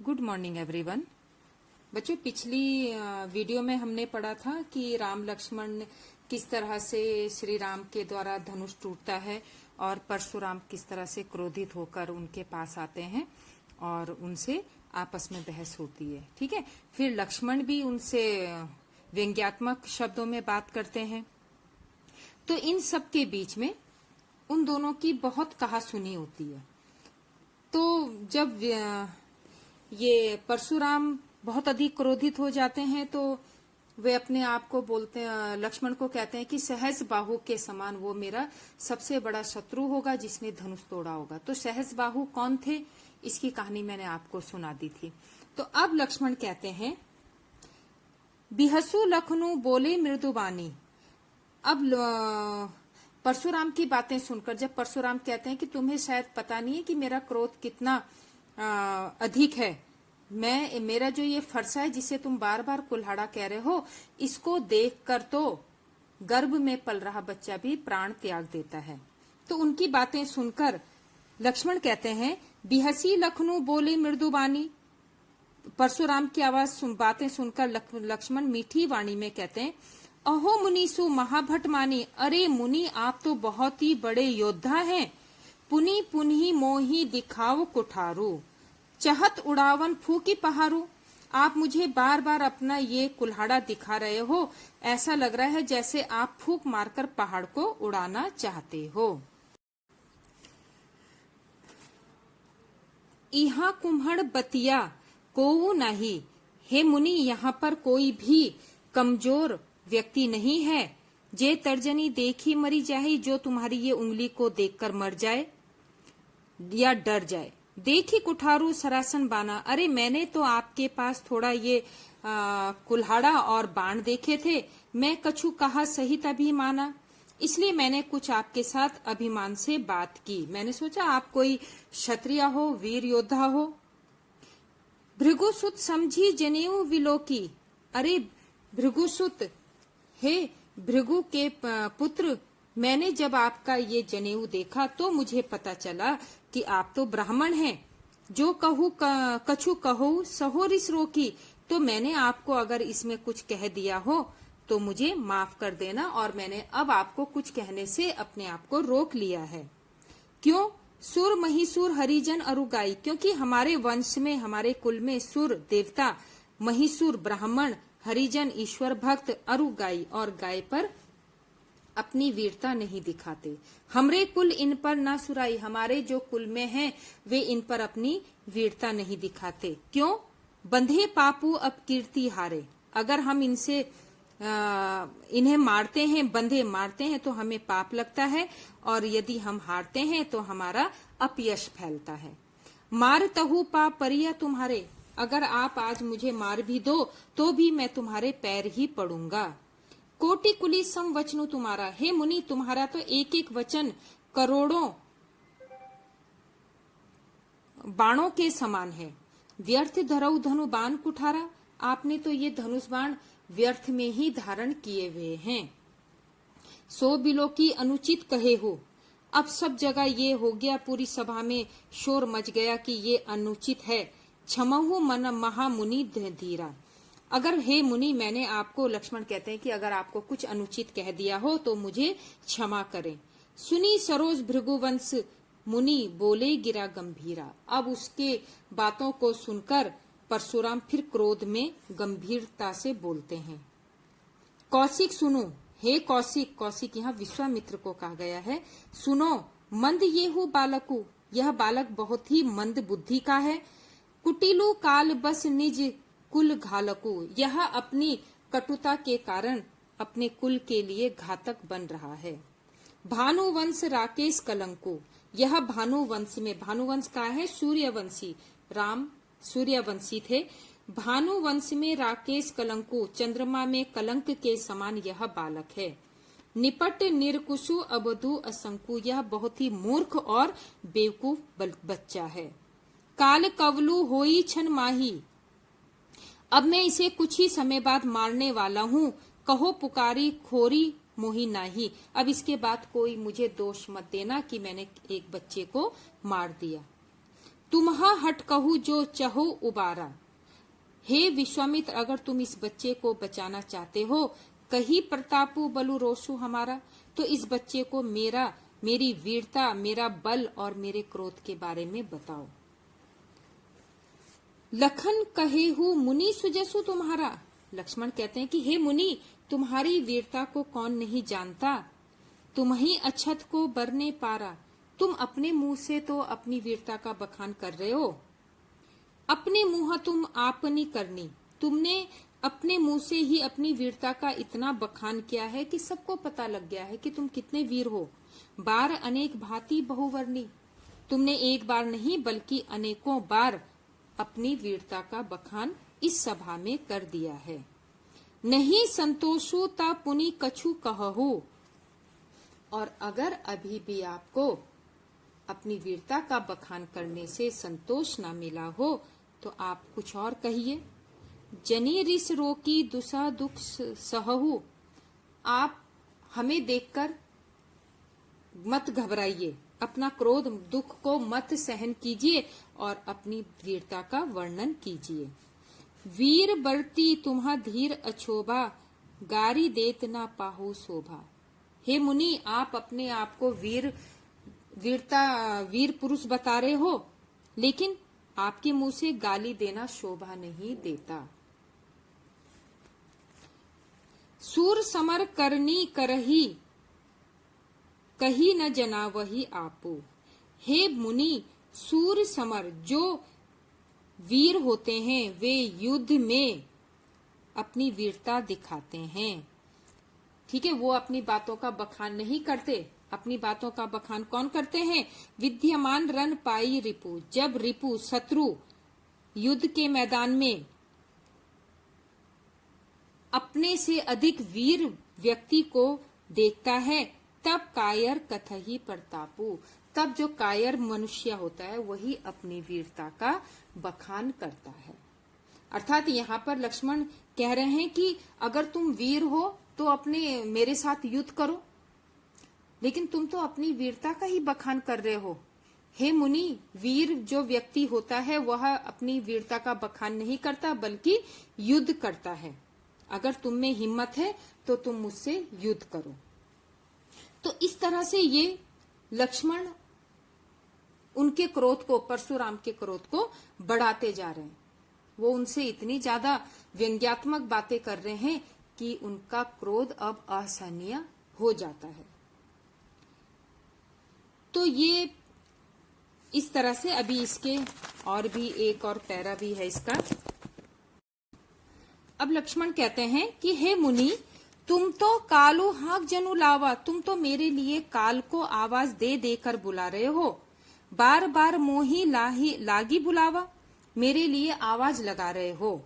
Good morning everyone. बच्चों, पिछली video में हमने पढ़ा था कि राम लक्ष्मण किस तरह से श्री राम के द्वारा धनुष टूटता है और परशुराम किस तरह से क्रोधित होकर उनके पास आते हैं और उनसे आपस में बहस होती है। ठीक है, फिर लक्ष्मण भी उनसे व्यंग्यात्मक शब्दों में बात करते हैं। तो इन सब के बीच में उन दोनों की बहुत कहासुनी होती है। तो जब ये परशुराम बहुत अधिक क्रोधित हो जाते हैं तो वे अपने आप को बोलते हैं, लक्ष्मण को कहते हैं कि सहस बाहु के समान वो मेरा सबसे बड़ा शत्रु होगा जिसने धनुष तोड़ा होगा। तो सहस बाहु कौन थे, इसकी कहानी मैंने आपको सुना दी थी। तो अब लक्ष्मण कहते हैं, बिहसु लखनऊ बोले मृदुबानी। अब परशुराम की बातें सुनकर जब परशुराम कहते हैं कि तुम्हें शायद पता नहीं है कि मेरा क्रोध कितना अधिक है, मेरा जो ये फरसा है जिसे तुम बार बार कुल्हाड़ा कह रहे हो, इसको देखकर तो गर्भ में पल रहा बच्चा भी प्राण त्याग देता है। तो उनकी बातें सुनकर लक्ष्मण कहते हैं, बिहसी लखनऊ बोले मृदुबानी। परशुराम की आवाज बातें सुनकर लक्ष्मण मीठी वाणी में कहते हैं, अहो मुनीसु महाभट मानी। अरे मुनि, आप तो बहुत ही बड़े योद्धा हैं। पुनि पुनि मोही दिखाओ कुठारू, चहत उड़ावन फूकी पहारू। आप मुझे बार बार अपना ये कुल्हाड़ा दिखा रहे हो, ऐसा लग रहा है जैसे आप फूक मारकर पहाड़ को उड़ाना चाहते हो। इहा कुम्हड़ बतिया कोऊ नहीं। हे मुनि, यहाँ पर कोई भी कमजोर व्यक्ति नहीं है। जे तर्जनी देखी मरी जाए, जो तुम्हारी ये उंगली को देखकर मर जाए या डर जाए। देखी कुठारू सरासन बाना। अरे मैंने तो आपके पास थोड़ा ये कुल्हाड़ा और बाण देखे थे, मैं कछु कहा सही तभी माना, इसलिए मैंने कुछ आपके साथ अभिमान से बात की। मैंने सोचा आप कोई क्षत्रिय हो, वीर योद्धा हो। भृगुसुत समझी जनेऊ विलोकी। अरे भृगुसुत, हे भृगु के पुत्र, मैंने जब आपका ये जनेऊ देखा तो मुझे पता चला कि आप तो ब्राह्मण हैं। जो कहूँ कछु कहूँ सहोरिस रोकी। तो मैंने आपको अगर इसमें कुछ कह दिया हो तो मुझे माफ कर देना, और मैंने अब आपको कुछ कहने से अपने आप को रोक लिया है। क्यों? सुर महिसुर हरिजन अरुगाई। क्योंकि हमारे वंश में, हमारे कुल में सुर देवता, महिसुर ब्राह्मण, हरिजन ईश्वर भक्त, अरुगाई और गाय पर अपनी वीरता नहीं दिखाते। हमरे कुल इन पर ना सुराई। हमारे जो कुल में हैं वे इन पर अपनी वीरता नहीं दिखाते। क्यों? बंधे पापू अब कीर्ति हारे। अगर हम इनसे इन्हें मारते हैं, बंधे मारते हैं तो हमें पाप लगता है, और यदि हम हारते हैं तो हमारा अपयश फैलता है। मार तहु पाप परिया तुम्हारे। अगर आप आज मुझे मार भी दो तो भी मैं तुम्हारे पैर ही पड़ूंगा। कोटि कुली सम वचनु तुम्हारा। हे मुनि, तुम्हारा तो एक एक वचन करोड़ों बाणों के समान है। व्यर्थ धरऊ धनु बाण कुठारा। आपने तो ये धनुष बाण व्यर्थ में ही धारण किए हुए हैं। सो बिलो की अनुचित कहे हो। अब सब जगह ये हो गया, पूरी सभा में शोर मच गया कि ये अनुचित है। क्षमहु मन महामुनि धीरा। अगर हे मुनि, मैंने आपको, लक्ष्मण कहते हैं कि अगर आपको कुछ अनुचित कह दिया हो तो मुझे क्षमा करें। सुनी सरोज भृगुवंश मुनि बोले गिरा गंभीरा। अब उसके बातों को सुनकर परशुराम फिर क्रोध में गंभीरता से बोलते हैं। कौशिक सुनो। हे कौशिक, कौशिक यहाँ विश्वामित्र को कहा गया है। सुनो, मंद ये हु बालकु। यह बालक बहुत ही मंद बुद्धि का है। कुटिलु काल बस निज कुल घालकु। यह अपनी कटुता के कारण अपने कुल के लिए घातक बन रहा है। भानुवंश राकेश कलंकु। यह भानुवंश में, भानुवंश का है सूर्यवंशी, राम सूर्यवंशी थे। भानुवंश में राकेश कलंकु, चंद्रमा में कलंक के समान यह बालक है। निपट निरकुशु अबधु असंकु। यह बहुत ही मूर्ख और बेवकूफ बच्चा है। काल कवलु होई छन माही। अब मैं इसे कुछ ही समय बाद मारने वाला हूँ। कहो पुकारी खोरी मोही नाही। अब इसके बाद कोई मुझे दोष मत देना कि मैंने एक बच्चे को मार दिया। तुम्हा हट कहू जो चहो उबारा। हे विश्वामित्र, अगर तुम इस बच्चे को बचाना चाहते हो, कही प्रतापु बलु रोषु हमारा, तो इस बच्चे को मेरी वीरता, मेरा बल और मेरे क्रोध के बारे में बताओ। लखन कहे हु मुनि सुजसु तुम्हारा। लक्ष्मण कहते हैं कि हे मुनि, तुम्हारी वीरता को कौन नहीं जानता। तुम ही अक्षत को बरने पारा। तुम अपने मुंह से तो अपनी वीरता का बखान कर रहे हो। अपने मुंह तुम आपनी करनी। तुमने अपने मुंह से ही अपनी वीरता का इतना बखान किया है कि सबको पता लग गया है कि तुम कितने वीर हो। बार अनेक भांति बहुवर्णी। तुमने एक बार नहीं बल्कि अनेकों बार अपनी वीरता का बखान इस सभा में कर दिया है। नहीं संतोषु ता पुनि कछु कहू। और अगर अभी भी आपको अपनी वीरता का बखान करने से संतोष ना मिला हो तो आप कुछ और कहिए। जनी रिस रोकी दुसा दुख सहहु। आप हमें देखकर मत घबराइए, अपना क्रोध दुख को मत सहन कीजिए और अपनी वीरता का वर्णन कीजिए। वीर बरती तुम्हा धीर अछोभा, गारी देत ना पाहु शोभा। हे मुनि, आप अपने आप को वीर पुरुष बता रहे हो, लेकिन आपके मुंह से गाली देना शोभा नहीं देता। सूर समर करनी करही, कही न जना वही आपू। हे मुनि, सूर समर जो वीर होते हैं वे युद्ध में अपनी वीरता दिखाते हैं। ठीक है, वो अपनी बातों का बखान नहीं करते। अपनी बातों का बखान कौन करते हैं? विद्यमान रन पाई रिपु। जब रिपु शत्रु युद्ध के मैदान में अपने से अधिक वीर व्यक्ति को देखता है, तब कायर कथही प्रतापु। तब जो कायर मनुष्य होता है वही अपनी वीरता का बखान करता है। अर्थात यहाँ पर लक्ष्मण कह रहे हैं कि अगर तुम वीर हो तो अपने मेरे साथ युद्ध करो, लेकिन तुम तो अपनी वीरता का ही बखान कर रहे हो। हे मुनि, वीर जो व्यक्ति होता है वह अपनी वीरता का बखान नहीं करता बल्कि युद्ध करता है। अगर तुम में हिम्मत है तो तुम मुझसे युद्ध करो। तो इस तरह से ये लक्ष्मण उनके क्रोध को, परशुराम के क्रोध को बढ़ाते जा रहे हैं। वो उनसे इतनी ज्यादा व्यंग्यात्मक बातें कर रहे हैं कि उनका क्रोध अब असहनीय हो जाता है। तो ये इस तरह से अभी इसके और भी एक और पैरा भी है इसका। अब लक्ष्मण कहते हैं कि हे मुनि, तुम तो कालो हाक जनु लावा। तुम तो मेरे लिए काल को आवाज दे देकर बुला रहे हो। बार बार मोही लागी बुलावा। मेरे लिए आवाज लगा रहे हो।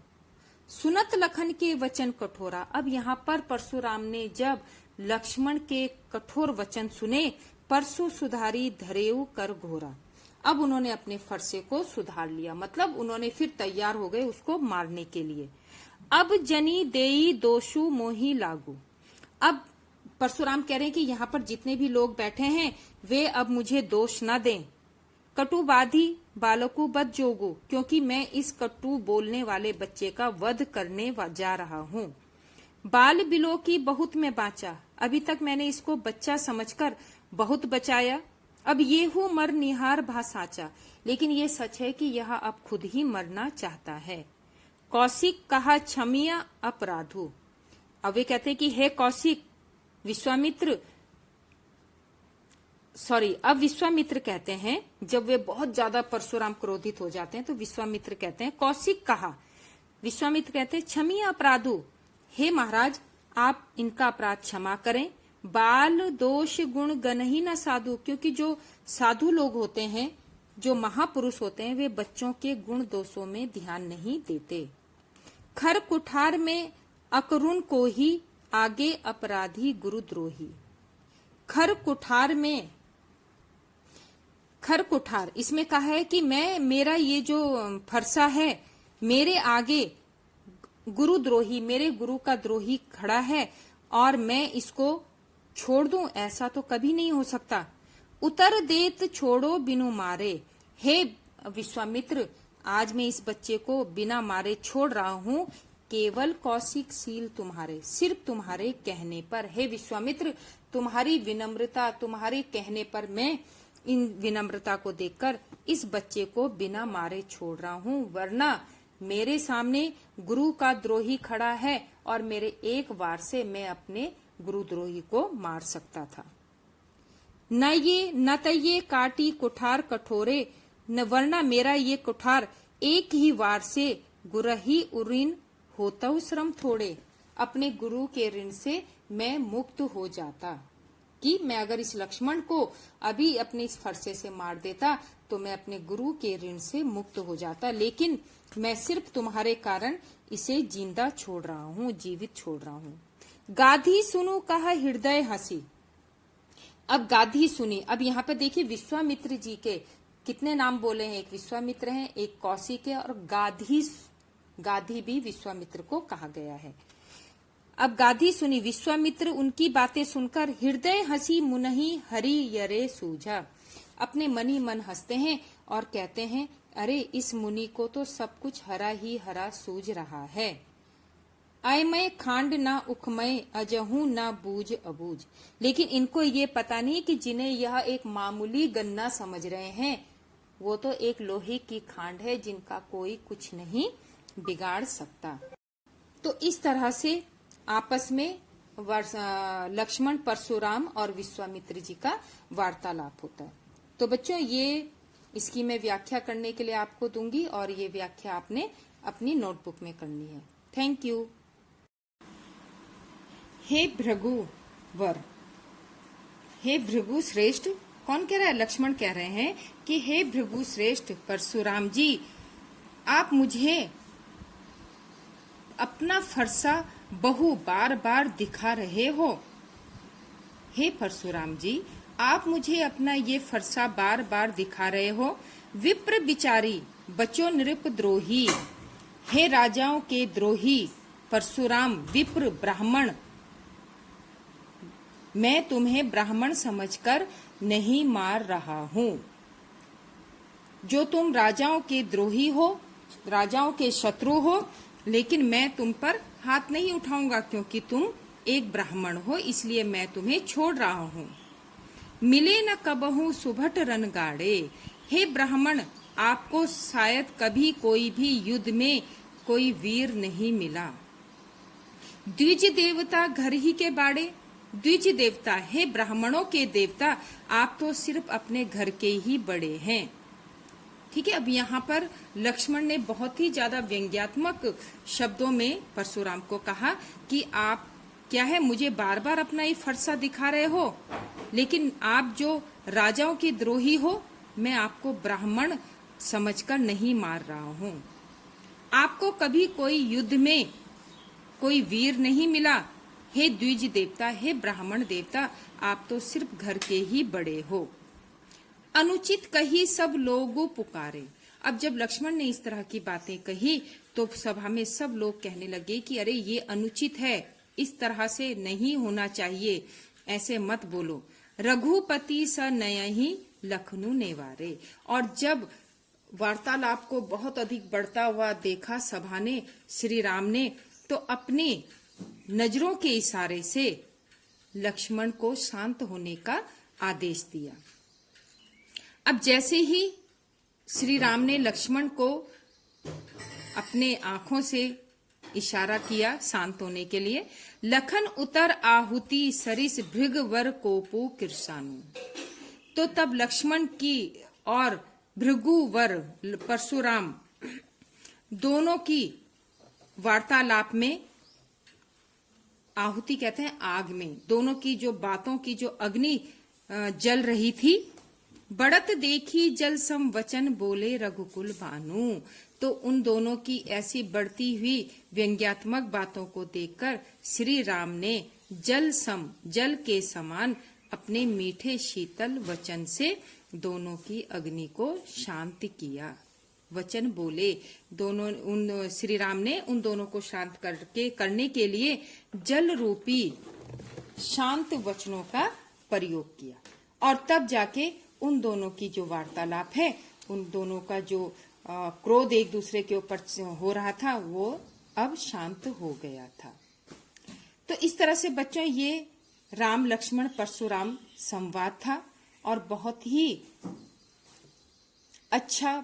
सुनत लखन के वचन कठोरा। अब यहाँ पर परशुराम ने जब लक्ष्मण के कठोर वचन सुने, परसु सुधारी धरेऊ कर घोरा। अब उन्होंने अपने फरसे को सुधार लिया, मतलब उन्होंने फिर तैयार हो गए उसको मारने के लिए। अब जनी देई दोषु मोही लागू। अब परशुराम कह रहे हैं कि यहाँ पर जितने भी लोग बैठे हैं वे अब मुझे दोष न दें। कटुबाधी बालकु बद जोगु, क्योंकि मैं इस कटु बोलने वाले बच्चे का वध करने जा रहा हूँ। बाल बिलो की बहुत मैं बाँचा। अभी तक मैंने इसको बच्चा समझकर बहुत बचाया। अब ये हूँ मर निहार भा साचा। लेकिन ये सच है कि यह अब खुद ही मरना चाहता है। कौशिक कहा क्षमिया अपराधु। अब वे कहते हैं कि हे कौशिक, अब विश्वामित्र कहते हैं, जब वे बहुत ज्यादा परशुराम क्रोधित हो जाते हैं तो विश्वामित्र कहते हैं, कौशिक कहा। विश्वामित्र कहते हैं क्षमिया अपराधु। हे महाराज, आप इनका अपराध क्षमा करें। बाल दोष गुण गण ही न साधु, क्योंकि जो साधु लोग होते हैं, जो महापुरुष होते हैं, वे बच्चों के गुण दोषों में ध्यान नहीं देते। खर कुठार में अकरुण को ही आगे अपराधी गुरुद्रोही। खर कुठार इसमें कहा है कि मेरा ये जो फरसा है, मेरे आगे गुरुद्रोही, मेरे गुरु का द्रोही खड़ा है और मैं इसको छोड़ दूं, ऐसा तो कभी नहीं हो सकता। उतर देत छोड़ो बिनु मारे। हे विश्वामित्र, आज मैं इस बच्चे को बिना मारे छोड़ रहा हूँ, केवल कौशिक शील तुम्हारे, सिर्फ तुम्हारे कहने पर। हे विश्वामित्र, तुम्हारी विनम्रता, तुम्हारे कहने पर मैं इन विनम्रता को देखकर इस बच्चे को बिना मारे छोड़ रहा हूँ, वरना मेरे सामने गुरु का द्रोही खड़ा है और मेरे एक वार से मैं अपने गुरुद्रोही को मार सकता था। न तये काटी कुठार कठोरे, न वरना मेरा ये कुठार एक ही वार से गुरही उऋण होता श्रम थोड़े। अपने गुरु के ऋण से मैं मुक्त हो जाता कि मैं अगर इस लक्ष्मण को अभी अपने इस फरसे से मार देता तो मैं अपने गुरु के ऋण से मुक्त हो जाता, लेकिन मैं सिर्फ तुम्हारे कारण इसे जिंदा छोड़ रहा हूँ, जीवित छोड़ रहा हूँ। गाधी सुनु कहा हृदय हंसी। अब गाधी सुनी। अब यहाँ पे देखिए विश्वामित्र जी के कितने नाम बोले हैं, एक विश्वामित्र हैं, एक कौशिक है और गाधी भी विश्वामित्र को कहा गया है। अब गाधी सुनी, विश्वामित्र उनकी बातें सुनकर हृदय हंसी मुनहि हरि यरे सूझा। अपने मनी मन हंसते हैं और कहते हैं, अरे इस मुनि को तो सब कुछ हरा ही हरा सूझ रहा है। अयमय खांड ना उखमय अजहू ना बूझ अबूझ। लेकिन इनको ये पता नहीं कि जिन्हें यह एक मामूली गन्ना समझ रहे हैं वो तो एक लोहे की खांड है जिनका कोई कुछ नहीं बिगाड़ सकता। तो इस तरह से आपस में लक्ष्मण, परशुराम और विश्वामित्र जी का वार्तालाप होता है। तो बच्चों ये इसकी मैं व्याख्या करने के लिए आपको दूंगी और ये व्याख्या आपने अपनी नोटबुक में करनी है। Thank you. हे भृगु वर, हे भृगु श्रेष्ठ, कौन कह रहा है? लक्ष्मण कह रहे हैं कि हे भृगु श्रेष्ठ परशुराम जी, आप मुझे अपना फरसा बहु बार बार दिखा रहे हो। हे परशुराम जी, आप मुझे अपना ये फरसा बार बार दिखा रहे हो। विप्र बिचारी बचो नृप द्रोही, हे राजाओं के द्रोही परशुराम विप्र ब्राह्मण, मैं तुम्हें ब्राह्मण समझकर नहीं मार रहा हूँ। जो तुम राजाओं के द्रोही हो, राजाओं के शत्रु हो, लेकिन मैं तुम पर हाथ नहीं उठाऊंगा क्योंकि तुम एक ब्राह्मण हो, इसलिए मैं तुम्हें छोड़ रहा हूँ। मिले न कबहू सुभट रन गाड़े, हे ब्राह्मण, आपको शायद कभी कोई भी युद्ध में कोई वीर नहीं मिला। द्विज देवता घर ही के बाड़े, द्विज देवता, हे ब्राह्मणों के देवता, आप तो सिर्फ अपने घर के ही बड़े हैं। ठीक है। अब यहाँ पर लक्ष्मण ने बहुत ही ज्यादा व्यंग्यात्मक शब्दों में परशुराम को कहा कि आप क्या है, मुझे बार बार अपना ये फरसा दिखा रहे हो, लेकिन आप जो राजाओं के द्रोही हो, मैं आपको ब्राह्मण समझकर नहीं मार रहा हूँ। आपको कभी कोई युद्ध में कोई वीर नहीं मिला। हे द्विज देवता, हे ब्राह्मण देवता, आप तो सिर्फ घर के ही बड़े हो। अनुचित कही सब लोगों पुकारे। अब जब लक्ष्मण ने इस तरह की बातें कही तो सभा में सब लोग कहने लगे कि अरे ये अनुचित है, इस तरह से नहीं होना चाहिए, ऐसे मत बोलो। रघुपति स नयहि लखनऊ नेवारे। और जब वार्तालाप को बहुत अधिक बढ़ता हुआ देखा सभा ने, श्री राम ने, तो अपनी नजरों के इशारे से लक्ष्मण को शांत होने का आदेश दिया। अब जैसे ही श्री राम ने लक्ष्मण को अपने आंखों से इशारा किया शांत होने के लिए, लखन उतर आहुति सरिस भृगवर कोपो किरसानु। तो तब लक्ष्मण की और भृगुवर परशुराम दोनों की वार्तालाप में, आहुति कहते हैं आग में, दोनों की जो बातों की जो अग्नि जल रही थी, बढ़त देखी जल सम वचन बोले रघुकुल भानु। तो उन दोनों की ऐसी बढ़ती हुई व्यंग्यात्मक बातों को देखकर श्री राम ने जल सम, जल के समान अपने मीठे शीतल वचन से दोनों की अग्नि को शांत किया। वचन बोले, दोनों उन श्री राम ने उन दोनों को शांत करने के लिए जल रूपी शांत वचनों का प्रयोग किया और तब जाके उन दोनों की जो वार्तालाप है उन दोनों का जो क्रोध एक दूसरे के ऊपर हो रहा था वो अब शांत हो गया था। तो इस तरह से बच्चों ये राम लक्ष्मण परशुराम संवाद था और बहुत ही अच्छा,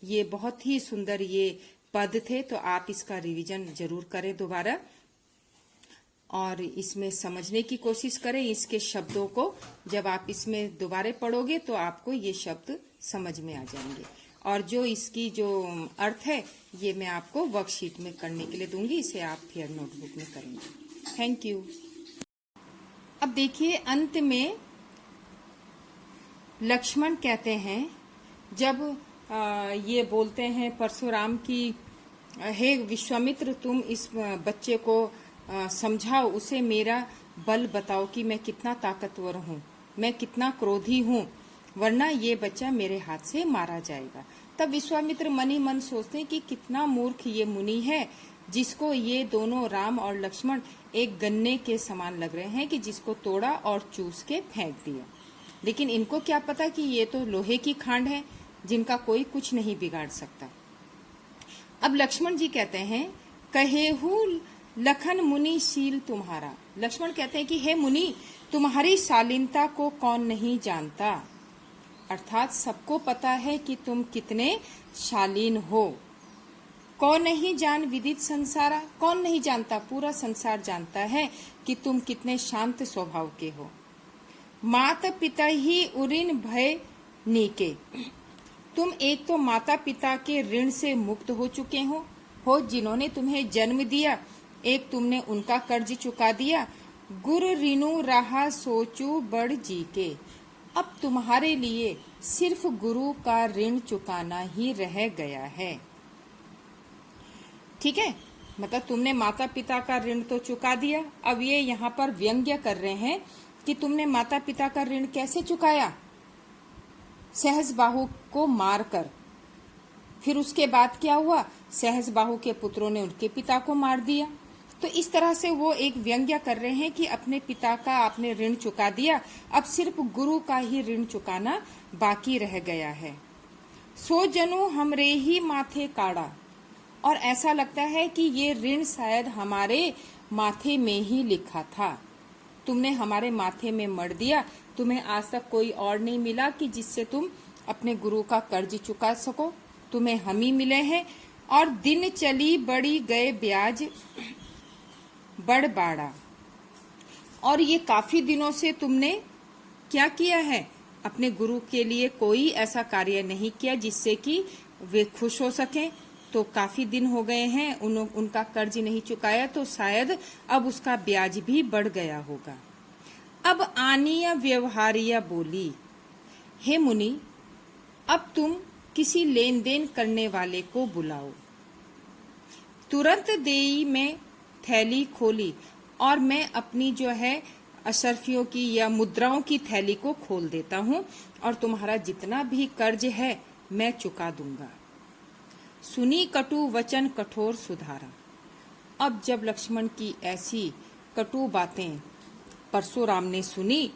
ये बहुत ही सुंदर ये पद थे। तो आप इसका रिवीजन जरूर करें दोबारा और इसमें समझने की कोशिश करें। इसके शब्दों को जब आप इसमें दोबारा पढ़ोगे तो आपको ये शब्द समझ में आ जाएंगे और जो इसकी जो अर्थ है ये मैं आपको वर्कशीट में करने के लिए दूंगी, इसे आप फिर नोटबुक में करेंगे। Thank you. अब देखिए अंत में लक्ष्मण कहते हैं, जब ये बोलते हैं परशुराम की, हे विश्वामित्र तुम इस बच्चे को समझाओ, उसे मेरा बल बताओ कि मैं कितना ताकतवर हूँ, मैं कितना क्रोधी हूँ, वरना ये बच्चा मेरे हाथ से मारा जाएगा। तब विश्वामित्र मन ही मन सोचते हैं कि कितना मूर्ख ये मुनि है, जिसको ये दोनों राम और लक्ष्मण एक गन्ने के समान लग रहे हैं कि जिसको तोड़ा और चूस के फेंक दिया। लेकिन इनको क्या पता कि ये तो लोहे की खांड है जिनका कोई कुछ नहीं बिगाड़ सकता। अब लक्ष्मण जी कहते हैं, कहेहू लखन मुनि शील तुम्हारा। लक्ष्मण कहते हैं कि हे मुनि, तुम्हारी शालीनता को कौन नहीं जानता, अर्थात सबको पता है कि तुम कितने शालीन हो। कौन नहीं जान विदित संसारा, कौन नहीं जानता, पूरा संसार जानता है कि तुम कितने शांत स्वभाव के हो। माता पिता ही उऋण भय नीके, तुम एक तो माता पिता के ऋण से मुक्त हो चुके हो जिन्होंने तुम्हें जन्म दिया, एक तुमने उनका कर्ज चुका दिया। गुरु ऋणु रहा सोचू बड़ जी के, अब तुम्हारे लिए सिर्फ गुरु का ऋण चुकाना ही रह गया है। ठीक है, मतलब तुमने माता पिता का ऋण तो चुका दिया। अब ये यहाँ पर व्यंग्य कर रहे हैं कि तुमने माता पिता का ऋण कैसे चुकाया, सहस्बाहु को मारकर। फिर उसके बाद क्या हुआ, सहस्बाहु के पुत्रों ने उनके पिता को मार दिया। तो इस तरह से वो एक व्यंग्य कर रहे हैं कि अपने पिता का आपने ऋण चुका दिया, अब सिर्फ गुरु का ही ऋण चुकाना बाकी रह गया है। सो जनु हमरे ही माथे काड़ा, और ऐसा लगता है कि ये ऋण शायद हमारे माथे में ही लिखा था। तुमने हमारे माथे में मर दिया, तुम्हें आज तक कोई और नहीं मिला कि जिससे तुम अपने गुरु का कर्ज चुका सको, तुम्हें हम ही मिले हैं। और दिन चली बड़ी गए ब्याज बड़ बाड़ा, और ये काफी दिनों से तुमने क्या किया है, अपने गुरु के लिए कोई ऐसा कार्य नहीं किया जिससे कि वे खुश हो सकें। तो काफी दिन हो गए हैं, उनका कर्ज नहीं चुकाया, तो शायद अब उसका ब्याज भी बढ़ गया होगा। अब आनिया व्यवहारिया बोली, हे मुनि, अब तुम किसी लेन देन करने वाले को बुलाओ। तुरंत देई में थैली खोली, और मैं अपनी जो है अशर्फियों की या मुद्राओं की थैली को खोल देता हूँ, और तुम्हारा जितना भी कर्ज है मैं चुका दूंगा। सुनी कटु वचन कठोर सुधारा। अब जब लक्ष्मण की ऐसी कटु बातें परशुराम ने सुनी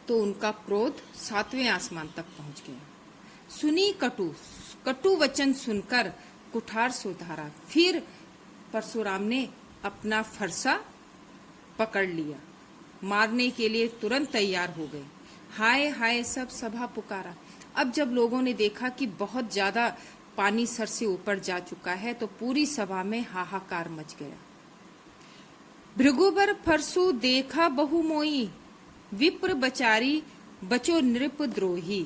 तो उनका क्रोध 7वें आसमान तक पहुंच गया। सुनी कटु वचन सुनकर कुठार सुधारा। फिर परशुराम ने अपना फरसा पकड़ लिया, मारने के लिए तुरंत तैयार हो गए। हाय हाय सब सभा पुकारा। अब जब लोगों ने देखा कि बहुत ज्यादा पानी सर से ऊपर जा चुका है तो पूरी सभा में हाहाकार मच गया। भृगुबर फरसु देखा बहु मोई, विप्र बचारी बचो नृप द्रोही।